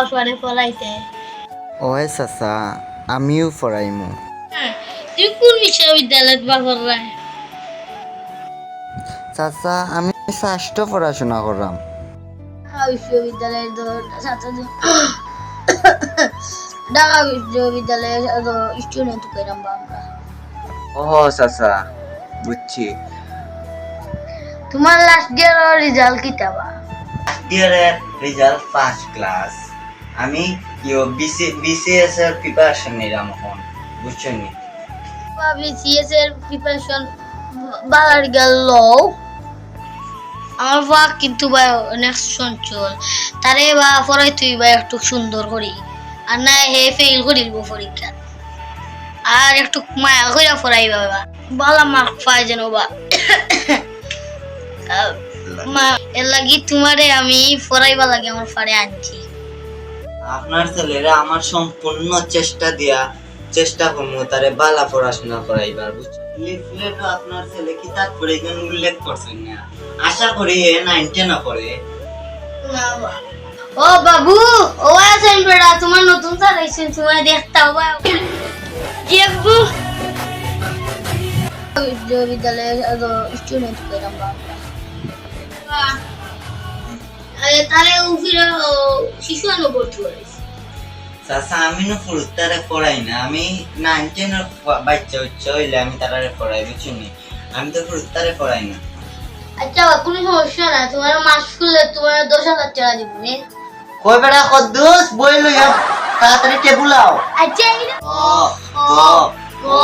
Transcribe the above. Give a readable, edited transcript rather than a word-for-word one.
সরে পড়াইতে। ওই চাচা আমিও পড়াইমু। তুই কোন বিশ্ববিদ্যালয়ত বা পড়াই? চাচা আমি ষষ্ঠ পড়াশোনা করলাম। বিশ্ববিদ্যালয়ের ছাত্রদের ঢাকা বিশ্ববিদ্যালয়ের স্টুডেন্ট কইরাম আমরা। ও চাচা বুঝছি। তোমার লাস্ট ইয়ার রেজাল্ট কিতা বা? ইয়ারের রেজাল্ট ফার্স্ট ক্লাস। আমি বিসিএস এর প্রিপারেশন নিলাম এখন, বুঝছেন নি? বিসিএস এর প্রিপারেশন বালার গেল। আমার বা কিন্তু বা অনেক চঞ্চল, তারে বা পড়াই তুই বা একটু সুন্দর করি, আর না হে ফেল করিব পরীক্ষা। আর একটু মায়া কইরা পড়াই বাবা, ভালো মার্ক পাই যেন বা। এর লাগি তোমারে আমি পড়াইবা লাগে আমার ফাড়ে আনছি। আপনার ছেলেরা আমার সম্পূর্ণ চেষ্টা করবো তারে বালা পড়াশোনা করাইবার, বুঝছেন? লিফলেটও আপনার ছেলে কিতাব পড়ে এখানে উল্লেখ করছেন না। আশা করি 9-10 পড়ে। ও বাবু, ও আছেন বেটা, তোমার নতুন স্যার আইছেন, তোমায় দেখতে হবে। জি বাবু, বিশ্ববিদ্যালয়ের স্টুডেন্ট কইরাম বাবা। তাহলে উফিরা শিশু আনো ভর্তি করেছি। চাচা আমি না ফুরুতারে পড়াই না, আমি 9-10 বাচ্চা হচ্ছে হইলে আমি তারারে পড়াই, বুঝছেন নি? আমি তো ফুরুতারে পড়াই না। আচ্ছা কোনো সমস্যা না, তোমার মাস খুললে তোমার 10,000 টাকা দিব নে। কই বেটা কদ্দুস বই লইয়া তাড়াতাড়ি টেবুল আও। আচ্ছা ও ও ও